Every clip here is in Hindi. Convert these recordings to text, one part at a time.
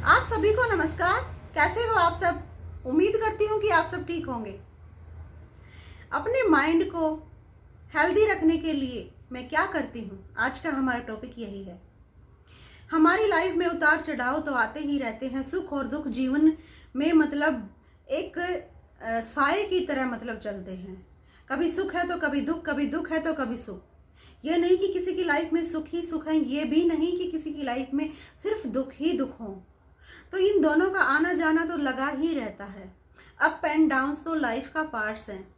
आप सभी को नमस्कार। कैसे हो आप सब? उम्मीद करती हूँ कि आप सब ठीक होंगे। अपने माइंड को हेल्दी रखने के लिए मैं क्या करती हूँ, आज का हमारा टॉपिक यही है। हमारी लाइफ में उतार चढ़ाव तो आते ही रहते हैं, सुख और दुख जीवन में मतलब एक साए की तरह चलते हैं। कभी सुख है तो कभी दुख, कभी दुख है तो कभी सुख। ये नहीं कि किसी की लाइफ में सुख ही सुख है, ये भी नहीं कि किसी की लाइफ में सिर्फ दुख ही दुख हो। तो इन दोनों का आना जाना तो लगा ही रहता है। अप एंड डाउन्स तो लाइफ का पार्ट्स हैं।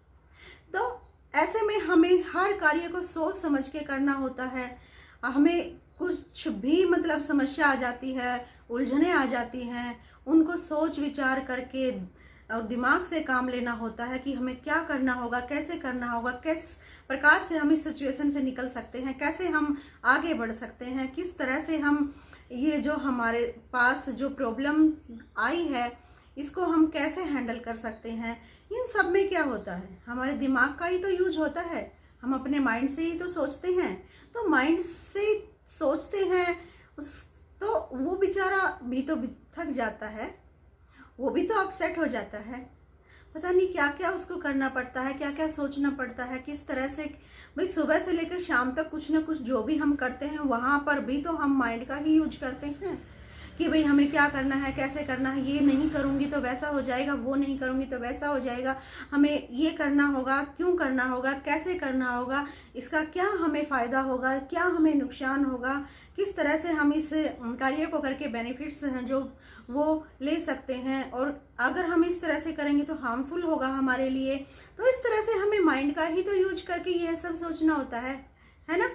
तो ऐसे में हमें हर कार्य को सोच समझ के करना होता है। हमें कुछ भी समस्या आ जाती है, उलझने आ जाती हैं, उनको सोच विचार करके और दिमाग से काम लेना होता है कि हमें क्या करना होगा, कैसे करना होगा, किस प्रकार से हम इस सिचुएशन से निकल सकते हैं, कैसे हम आगे बढ़ सकते हैं, किस तरह से हम ये जो हमारे पास जो प्रॉब्लम आई है इसको हम कैसे हैंडल कर सकते हैं। इन सब में क्या होता है, हमारे दिमाग का ही तो यूज होता है। हम अपने माइंड से ही तो सोचते हैं। तो माइंड से सोचते हैं तो वो बेचारा भी तो थक जाता है, वो भी तो अपसेट हो जाता है। पता नहीं क्या क्या उसको करना पड़ता है, क्या क्या सोचना पड़ता है, किस तरह से। भाई सुबह से लेकर शाम तक कुछ ना कुछ जो भी हम करते हैं वहां पर भी तो हम माइंड का ही यूज करते हैं कि भाई हमें क्या करना है, कैसे करना है, ये नहीं करूंगी तो वैसा हो जाएगा, वो नहीं करूंगी तो वैसा हो जाएगा, हमें ये करना होगा, क्यों करना होगा, कैसे करना होगा, इसका क्या हमें फायदा होगा, क्या हमें नुकसान होगा, किस तरह से हम इस कार्य को करके बेनिफिट्स हैं जो वो ले सकते हैं, और अगर हम इस तरह से करेंगे तो हार्मफुल होगा हमारे लिए। तो इस तरह से हमें माइंड का ही तो यूज करके यह सब सोचना होता है ना।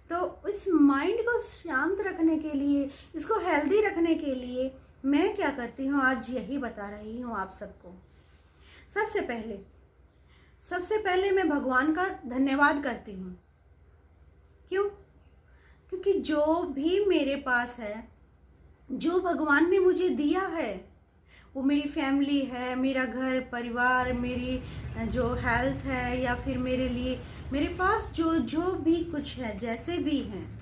तो इस माइंड को शांत रखने के लिए, इसको हेल्दी रखने के लिए मैं क्या करती हूँ, आज यही बता रही हूँ आप सबको। सबसे पहले मैं भगवान का धन्यवाद करती हूँ। क्यों? क्योंकि जो भी मेरे पास है, जो भगवान ने मुझे दिया है, वो मेरी फैमिली है, मेरा घर परिवार, मेरी जो हेल्थ है, या फिर मेरे लिए मेरे पास जो भी कुछ है, जैसे भी हैं,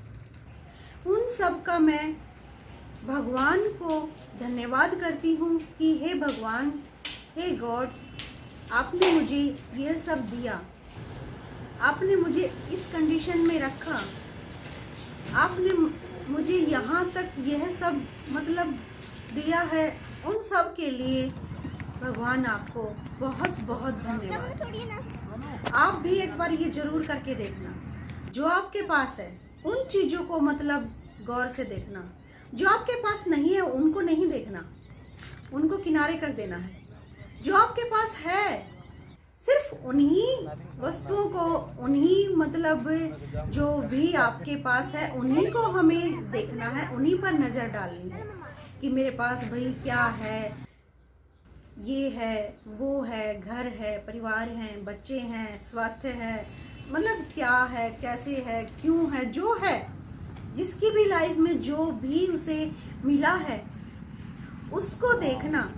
उन सब का मैं भगवान को धन्यवाद करती हूँ कि हे भगवान, हे गॉड, आपने मुझे यह सब दिया, आपने मुझे इस कंडीशन में रखा, आपने मुझे यहाँ तक यह सब दिया है। उन सब के लिए भगवान आपको बहुत बहुत धन्यवाद। आप भी एक बार ये जरूर करके देखना। जो आपके पास है उन चीज़ों को गौर से देखना। जो आपके पास नहीं है उनको नहीं देखना, उनको किनारे कर देना है। जो आपके पास है सिर्फ उन्हीं वस्तुओं को, उन्हीं जो भी आपके पास है उन्हीं को हमें देखना है, उन्हीं पर नज़र डालनी है कि मेरे पास भाई क्या है, ये है, वो है, घर है, परिवार हैं, बच्चे हैं, स्वास्थ्य है, क्या है, कैसे है, क्यों है, जो है, जिसकी भी लाइफ में जो भी उसे मिला है उसको देखना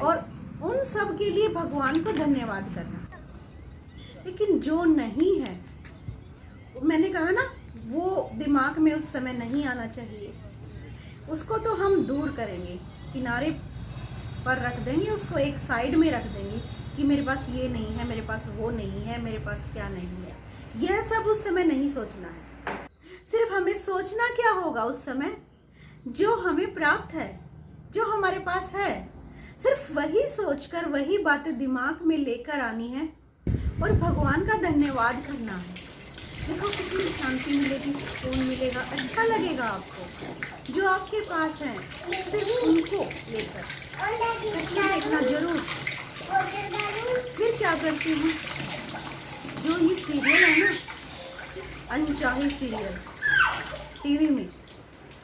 और उन सब के लिए भगवान को धन्यवाद करना। लेकिन जो नहीं है, मैंने कहा ना, वो दिमाग में उस समय नहीं आना चाहिए। उसको तो हम दूर करेंगे, किनारे पर रख देंगे, उसको एक साइड में रख देंगे कि मेरे पास ये नहीं है, मेरे पास वो नहीं है, मेरे पास क्या नहीं है। यह सब उस समय नहीं सोचना है। सिर्फ हमें सोचना क्या होगा उस समय, जो हमें प्राप्त है, जो हमारे पास है, सिर्फ वही सोचकर वही बातें दिमाग में लेकर आनी है और भगवान का धन्यवाद करना है। देखो कितनी शांति मिलेगी, सुकून मिलेगा, अच्छा लगेगा आपको। जो आपके पास है सिर्फ उनको लेकर देखना जरूर। फिर क्या करती हूँ, जो ये सीरियल है ना, अनचाही सीरियल टीवी में,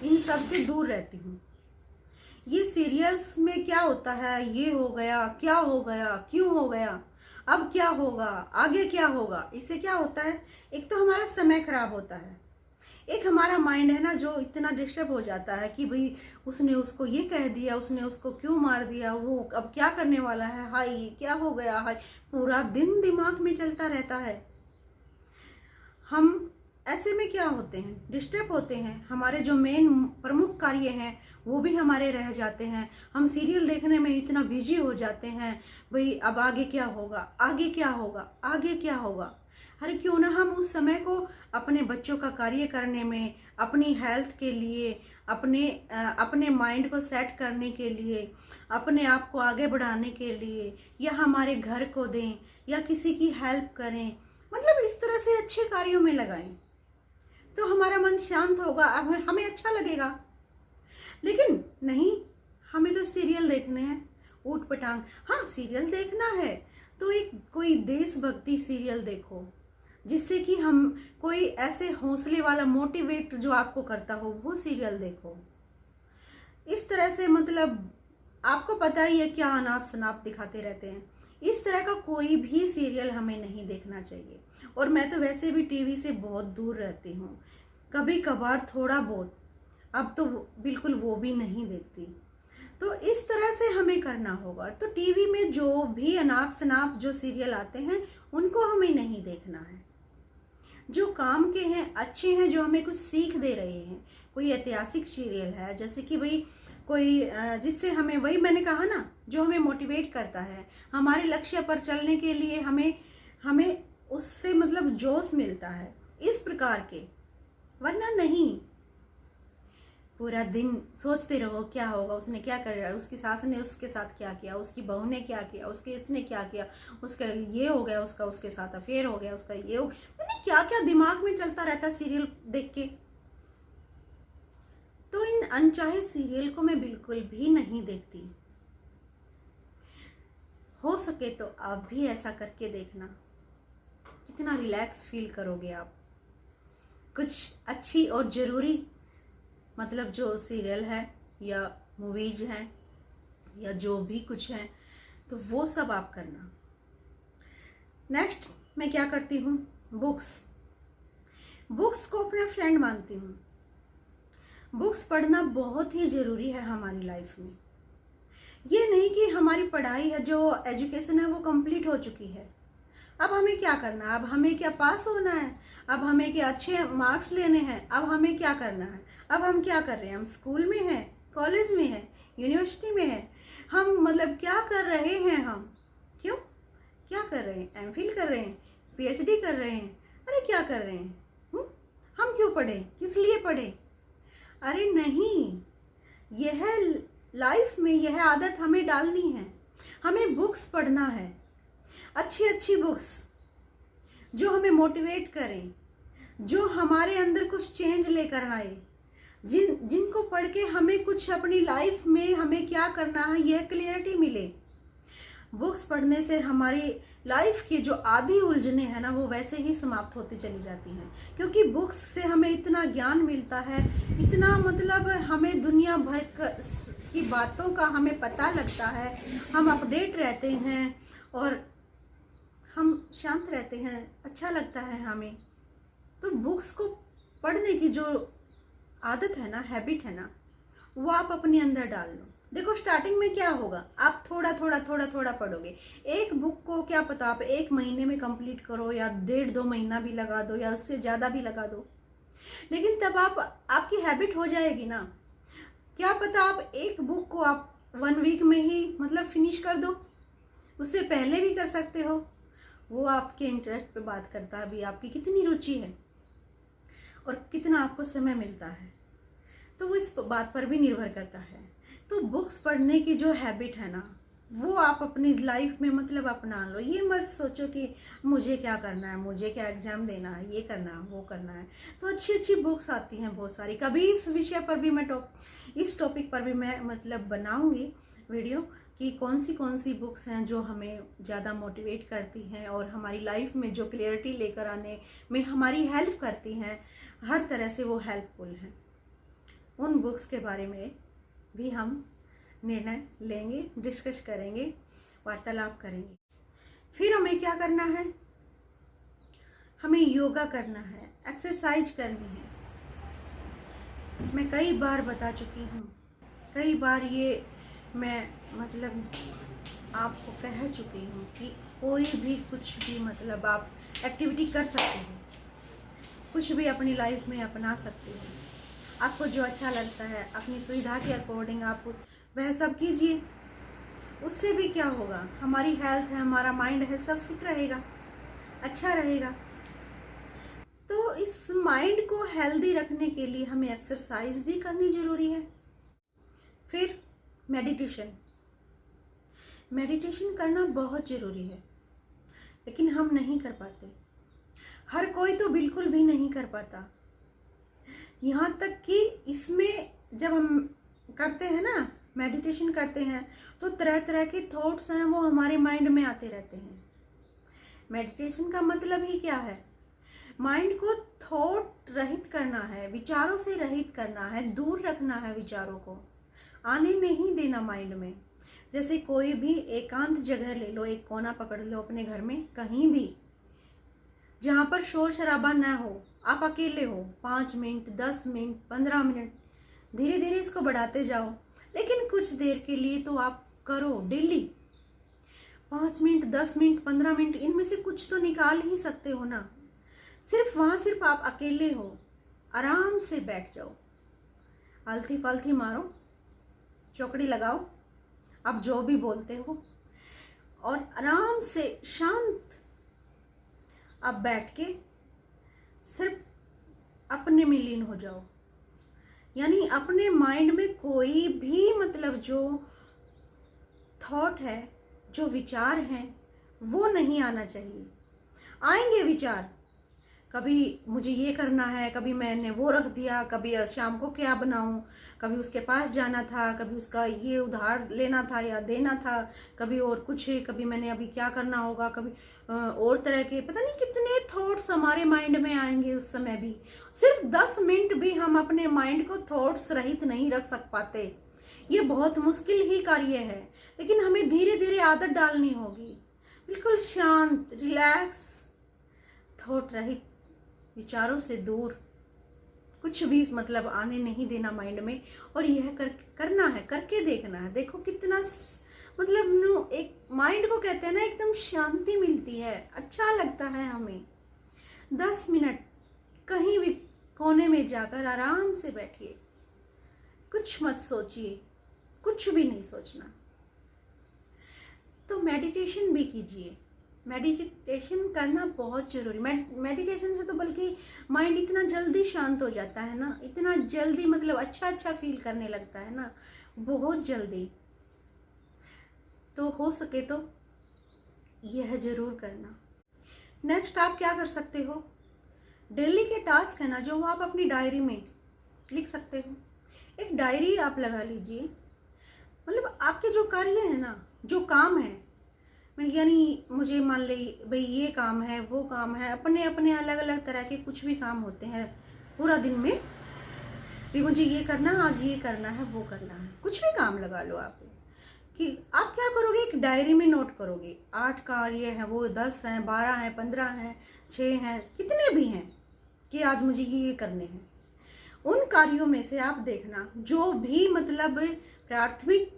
इन सब से दूर रहती हूँ। ये सीरियल्स में क्या होता है, ये हो गया, क्या हो गया, क्यों हो गया, अब क्या होगा, आगे क्या होगा, इससे क्या होता है, एक तो हमारा समय खराब होता है, एक हमारा माइंड है ना जो इतना डिस्टर्ब हो जाता है कि भाई उसने उसको ये कह दिया, उसने उसको क्यों मार दिया, वो अब क्या करने वाला है, हाय क्या हो गया, हाय, पूरा दिन दिमाग में चलता रहता है। हम ऐसे में क्या होते हैं, डिस्टर्ब होते हैं, हमारे जो मेन प्रमुख कार्य हैं वो भी हमारे रह जाते हैं। हम सीरियल देखने में इतना बिजी हो जाते हैं, भाई अब आगे क्या होगा, आगे क्या होगा, आगे क्या होगा। अरे क्यों ना हम उस समय को अपने बच्चों का कार्य करने में, अपनी हेल्थ के लिए, अपने माइंड को सेट करने के लिए, अपने आप को आगे बढ़ाने के लिए, या हमारे घर को दें, या किसी की हेल्प करें, मतलब इस तरह से अच्छे कार्यों में लगाएं तो हमारा मन शांत होगा, हमें अच्छा लगेगा। लेकिन नहीं, हमें तो सीरियल देखने हैं ऊट पटांग। हाँ, सीरियल देखना है तो एक कोई देशभक्ति सीरियल देखो, जिससे कि हम कोई ऐसे हौसले वाला मोटिवेट जो आपको करता हो वो सीरियल देखो। इस तरह से मतलब आपको पता ही है क्या अनाप शनाप दिखाते रहते हैं। इस तरह का कोई भी सीरियल हमें नहीं देखना चाहिए। और मैं तो वैसे भी टीवी से बहुत दूर रहती हूँ, कभी कभार थोड़ा बहुत, अब तो बिल्कुल वो भी नहीं देखती। तो इस तरह से हमें करना होगा। तो टीवी में जो भी अनाप शनाप जो सीरियल आते हैं उनको हमें नहीं देखना है। जो काम के हैं, अच्छे हैं, जो हमें कुछ सीख दे रहे हैं, कोई ऐतिहासिक सीरियल है जैसे कि भाई कोई जिससे हमें, वही मैंने कहा ना, जो हमें मोटिवेट करता है, हमारे लक्ष्य पर चलने के लिए हमें उससे मतलब जोश मिलता है, इस प्रकार के। वरना नहीं, पूरा दिन सोचते रहो क्या होगा, उसने क्या कर रहा है, उसकी सास ने उसके साथ क्या किया, उसकी बहू ने क्या किया, उसके इसने क्या किया, उसका ये हो गया, उसके साथ अफेयर हो गया, उसका ये हो, मैंने क्या क्या दिमाग में चलता रहता सीरियल देख के। तो इन अनचाहे सीरियल को मैं बिल्कुल भी नहीं देखती। हो सके तो आप भी ऐसा करके देखना, कितना रिलैक्स फील करोगे आप। कुछ अच्छी और ज़रूरी मतलब जो सीरियल है या मूवीज हैं या जो भी कुछ है, तो वो सब आप करना। नेक्स्ट मैं क्या करती हूँ, बुक्स को अपना फ्रेंड मानती हूँ। बुक्स पढ़ना बहुत ही ज़रूरी है हमारी लाइफ में। ये नहीं कि हमारी पढ़ाई है, जो एजुकेशन है वो कंप्लीट हो चुकी है, अब हमें क्या करना है, अब हमें क्या पास होना है, अब हमें क्या अच्छे मार्क्स लेने हैं, अब हमें क्या करना है, अब हम क्या कर रहे हैं, हम स्कूल में हैं, कॉलेज में हैं, यूनिवर्सिटी में हैं, हम मतलब क्या कर रहे हैं, हम क्यों क्या कर रहे हैं, एमफिल कर रहे हैं, पीएचडी कर रहे हैं, अरे क्या कर रहे हैं, हम क्यों पढ़े, किस लिए पढ़े। अरे नहीं, यह लाइफ में यह आदत हमें डालनी है। हमें बुक्स पढ़ना है, अच्छी अच्छी बुक्स जो हमें मोटिवेट करें, जो हमारे अंदर कुछ चेंज लेकर आए, जिनको पढ़ के हमें कुछ अपनी लाइफ में हमें क्या करना है यह क्लियरिटी मिले। बुक्स पढ़ने से हमारी लाइफ की जो आधी उलझने हैं ना वो वैसे ही समाप्त होती चली जाती हैं, क्योंकि बुक्स से हमें इतना ज्ञान मिलता है, इतना मतलब हमें दुनिया भर की बातों का हमें पता लगता है, हम अपडेट रहते हैं और हम शांत रहते हैं, अच्छा लगता है हमें। तो बुक्स को पढ़ने की जो आदत है ना, हैबिट है ना, वो आप अपने अंदर डाल लो। देखो स्टार्टिंग में क्या होगा, आप थोड़ा थोड़ा पढ़ोगे। एक बुक को क्या पता आप 1 महीने में कंप्लीट करो या 1.5-2 महीना भी लगा दो या उससे ज़्यादा भी लगा दो, लेकिन तब आपकी हैबिट हो जाएगी ना। क्या पता आप एक बुक को आप 1 वीक में ही मतलब फिनिश कर दो, उससे पहले भी कर सकते हो। वो आपके इंटरेस्ट पे बात करता है, अभी आपकी कितनी रुचि है और कितना आपको समय मिलता है, तो वो इस बात पर भी निर्भर करता है। तो बुक्स पढ़ने की जो हैबिट है ना, वो आप अपनी लाइफ में मतलब अपना लो। ये मत सोचो कि मुझे क्या करना है, मुझे क्या एग्जाम देना है, ये करना है, वो करना है। तो अच्छी अच्छी बुक्स आती हैं बहुत सारी। कभी इस विषय पर भी मैं इस टॉपिक पर भी मैं मतलब बनाऊंगी वीडियो कि कौन सी बुक्स हैं जो हमें ज़्यादा मोटिवेट करती हैं और हमारी लाइफ में जो क्लियरिटी लेकर आने में हमारी हेल्प करती हैं, हर तरह से वो हेल्पफुल हैं। उन बुक्स के बारे में भी हम निर्णय लेंगे, डिस्कस करेंगे, वार्तालाप करेंगे। फिर हमें क्या करना है, हमें योगा करना है, एक्सरसाइज करनी है। मैं कई बार बता चुकी हूँ, कई बार ये मैं मतलब आपको कह चुकी हूँ कि कोई भी कुछ भी मतलब आप एक्टिविटी कर सकते हो, कुछ भी अपनी लाइफ में अपना सकते हो। आपको जो अच्छा लगता है अपनी सुविधा के अकॉर्डिंग आप वह सब कीजिए। उससे भी क्या होगा, हमारी हेल्थ है, हमारा माइंड है, सब फिट रहेगा, अच्छा रहेगा। तो इस माइंड को हेल्दी रखने के लिए हमें एक्सरसाइज भी करनी जरूरी है। फिर मेडिटेशन करना बहुत ज़रूरी है, लेकिन हम नहीं कर पाते। हर कोई तो बिल्कुल भी नहीं कर पाता। यहाँ तक कि इसमें जब हम करते हैं ना, मेडिटेशन करते हैं, तो तरह तरह के थॉट्स हैं वो हमारे माइंड में आते रहते हैं। मेडिटेशन का मतलब ही क्या है? माइंड को थॉट रहित करना है, विचारों से रहित करना है, दूर रखना है, विचारों को आने नहीं देना माइंड में। जैसे कोई भी एकांत जगह ले लो, एक कोना पकड़ लो अपने घर में, कहीं भी जहाँ पर शोर शराबा ना हो, आप अकेले हो, 5 मिनट, 10 मिनट, 15 मिनट, धीरे धीरे इसको बढ़ाते जाओ, लेकिन कुछ देर के लिए तो आप करो डेली। 5 मिनट, 10 मिनट, 15 मिनट, इनमें से कुछ तो निकाल ही सकते हो ना। सिर्फ आप अकेले हो, आराम से बैठ जाओ, आलथी पालथी मारो, चौकड़ी लगाओ, आप जो भी बोलते हो, और आराम से शांत आप बैठ के सिर्फ अपने में लीन हो जाओ। यानी अपने माइंड में कोई भी मतलब जो थॉट है, जो विचार हैं, वो नहीं आना चाहिए। आएंगे विचार, कभी मुझे ये करना है, कभी मैंने वो रख दिया, कभी शाम को क्या बनाऊं, कभी उसके पास जाना था, कभी उसका ये उधार लेना था या देना था, कभी और कुछ, कभी मैंने अभी क्या करना होगा, कभी और तरह के पता नहीं कितने थॉट्स हमारे माइंड में आएंगे। उस समय भी सिर्फ 10 मिनट भी हम अपने माइंड को थॉट्स रहित नहीं रख पाते। ये बहुत मुश्किल ही कार्य है, लेकिन हमें धीरे धीरे आदत डालनी होगी। बिल्कुल शांत, रिलैक्स, थॉट रहित, विचारों से दूर, कुछ भी मतलब आने नहीं देना माइंड में। और यह करना है, करके देखना है। देखो कितना मतलब एक माइंड को कहते हैं ना, एकदम शांति मिलती है, अच्छा लगता है हमें। 10 मिनट कहीं भी कोने में जाकर आराम से बैठिए, कुछ मत सोचिए, कुछ भी नहीं सोचना। तो मेडिटेशन भी कीजिए। मेडिटेशन करना बहुत जरूरी। मेडिटेशन से तो बल्कि माइंड इतना जल्दी शांत हो जाता है ना, इतना जल्दी मतलब अच्छा फील करने लगता है ना, बहुत जल्दी। तो हो सके तो यह जरूर करना। नेक्स्ट आप क्या कर सकते हो, डेली के टास्क है ना जो आप अपनी डायरी में लिख सकते हो। एक डायरी आप लगा लीजिए, मतलब आपके जो कार्य है ना, जो काम है, यानी मुझे मान ली भाई ये काम है, वो काम है, अपने अपने अलग अलग तरह के कुछ भी काम होते हैं पूरा दिन में, भी मुझे ये करना, आज ये करना है, वो करना है, कुछ भी काम लगा लो आप। कि आप क्या करोगे, एक डायरी में नोट करोगे, 8 कार्य हैं, वो 10 हैं, 12 हैं, 15 हैं, 6 हैं, कितने भी हैं, कि आज मुझे ये करने हैं। उन कार्यों में से आप देखना जो भी मतलब प्राथमिक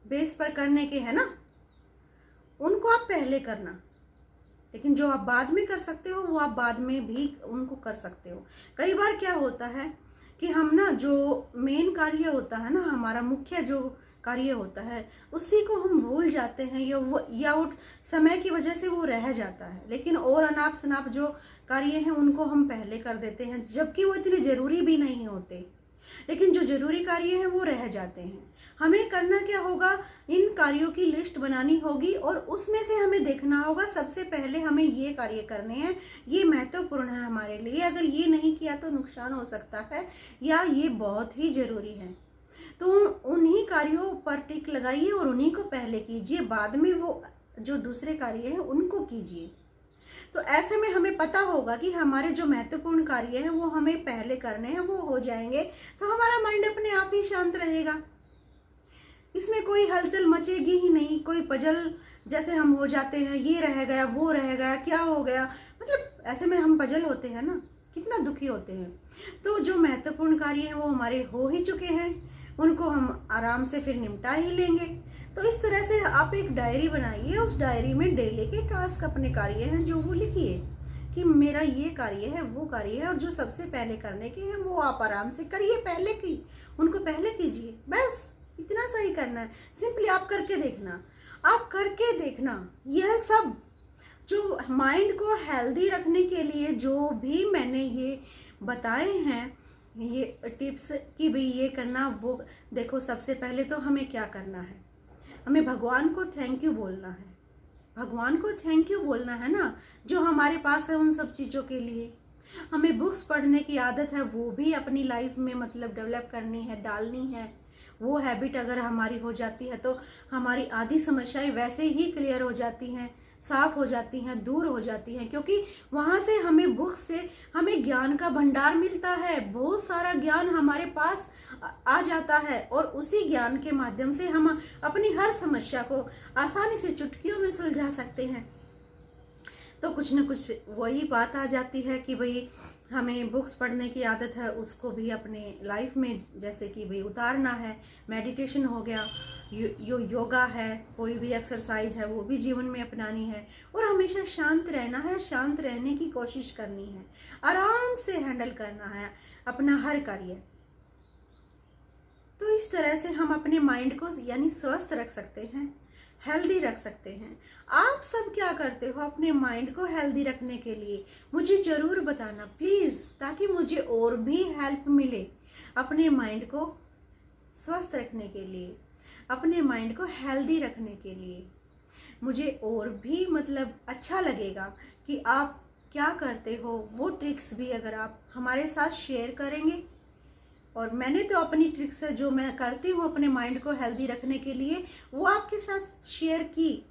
बेस पर करने के हैं ना, उनको आप पहले करना, लेकिन जो आप बाद में कर सकते हो वो आप बाद में भी उनको कर सकते हो। कई बार क्या होता है कि हम ना जो मेन कार्य होता है ना, हमारा मुख्य जो कार्य होता है, उसी को हम भूल जाते हैं, या वो समय की वजह से वो रह जाता है। लेकिन और अनाप शनाप जो कार्य हैं उनको हम पहले कर देते हैं, जबकि वो इतने जरूरी भी नहीं होते, लेकिन जो जरूरी कार्य हैं वो रह जाते हैं। हमें करना क्या होगा, इन कार्यों की लिस्ट बनानी होगी और उसमें से हमें देखना होगा सबसे पहले हमें ये कार्य करने हैं, ये महत्वपूर्ण है हमारे लिए, अगर ये नहीं किया तो नुकसान हो सकता है, या ये बहुत ही जरूरी है। तो उन्हीं कार्यों पर टिक लगाइए और उन्हीं को पहले कीजिए, बाद में वो जो दूसरे कार्य हैं उनको कीजिए। तो ऐसे में हमें पता होगा कि हमारे जो महत्वपूर्ण कार्य हैं वो हमें पहले करने हैं, वो हो जाएंगे, तो हमारा माइंड अपने आप ही शांत रहेगा। इसमें कोई हलचल मचेगी ही नहीं, कोई पजल जैसे हम हो जाते हैं, ये रह गया, वो रह गया, क्या हो गया, मतलब ऐसे में हम पजल होते हैं ना, कितना दुखी होते हैं। तो जो महत्वपूर्ण कार्य हैं वो हमारे हो ही चुके हैं, उनको हम आराम से फिर निपटा ही लेंगे। तो इस तरह से आप एक डायरी बनाइए, उस डायरी में डेली के टास्क अपने कार्य हैं जो वो लिखिए कि मेरा ये कार्य है, वो कार्य है, और जो सबसे पहले करने के हैं वो आप आराम से करिए, पहले की उनको पहले कीजिए। बस इतना सही करना है। सिंपली आप करके देखना, आप करके देखना। यह सब जो माइंड को हेल्दी रखने के लिए जो भी मैंने ये बताए हैं, ये टिप्स कि भाई ये करना वो, देखो सबसे पहले तो हमें क्या करना है, हमें भगवान को थैंक यू बोलना है। भगवान को थैंक यू बोलना है ना, जो हमारे पास है उन सब चीज़ों के लिए। हमें बुक्स पढ़ने की आदत है, वो भी अपनी लाइफ में मतलब डेवलप करनी है, डालनी है। वो हैबिट अगर हमारी हो जाती है तो हमारी आधी समस्याएं वैसे ही क्लियर हो जाती हैं, साफ हो जाती हैं, दूर हो जाती हैं, क्योंकि वहाँ से हमें बुक्स से हमें ज्ञान का भंडार मिलता है। बहुत सारा ज्ञान हमारे पास आ जाता है और उसी ज्ञान के माध्यम से हम अपनी हर समस्या को आसानी से चुटकियों में सुलझा सकते हैं। तो कुछ न कुछ वही बात आ जाती है कि भाई हमें बुक्स पढ़ने की आदत है, उसको भी अपने लाइफ में जैसे कि भाई उतारना है। मेडिटेशन हो गया, योगा है, कोई भी एक्सरसाइज है वो भी जीवन में अपनानी है, और हमेशा शांत रहना है, शांत रहने की कोशिश करनी है, आराम से हैंडल करना है अपना हर कार्य। तो इस तरह से हम अपने माइंड को यानी स्वस्थ रख सकते हैं, हेल्दी रख सकते हैं। आप सब क्या करते हो अपने माइंड को हेल्दी रखने के लिए, मुझे जरूर बताना प्लीज, ताकि मुझे और भी हेल्प मिले अपने माइंड को स्वस्थ रखने के लिए, अपने माइंड को हेल्दी रखने के लिए। मुझे और भी मतलब अच्छा लगेगा कि आप क्या करते हो, वो ट्रिक्स भी अगर आप हमारे साथ शेयर करेंगे। और मैंने तो अपनी ट्रिक्स है जो मैं करती हूँ अपने माइंड को हेल्दी रखने के लिए, वो आपके साथ शेयर की।